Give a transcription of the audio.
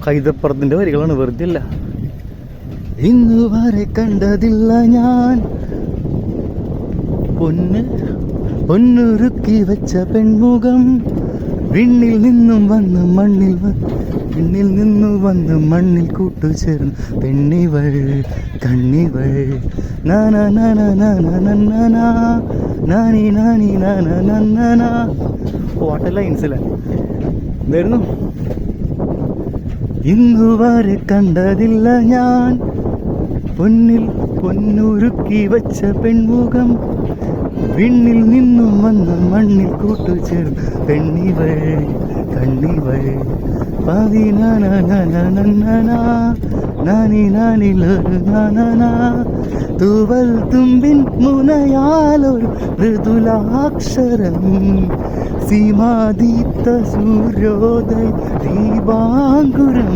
കൈതപ്പുറത്തിൻ്റെ വരികളാണ്, വെറുതെ അല്ല. ഇന്നു വരെ കണ്ടതില്ല ഞാൻ പൊന്നുരുക്കി വെച്ച പെൺമുഖം, വിണ്ണിൽ നിന്നും വന്ന് മണ്ണിൽ കൂട്ടുചേർന്ന് പെണ്ണിവൾ കണ്ണിവൾ വാട്ടർ ലൈൻസില എന്തായിരുന്നു. ഇന്നു വരെ കണ്ടതില്ല ഞാൻ പൊന്നുരുക്കി വെച്ച പെൺമുഖം, വിണ്ണിൽ നിന്നും വന്ന് മണ്ണിൽ കൂട്ടുചേർന്ന് പെണ്ണിവൾ കണ്ണിവൾ തൂവൽ തുമ്പിൻ മുനയാലൊരു മൃദുലാക്ഷരം, സീമാദീപ്ത സൂര്യോദയ ദീപാങ്കുരം.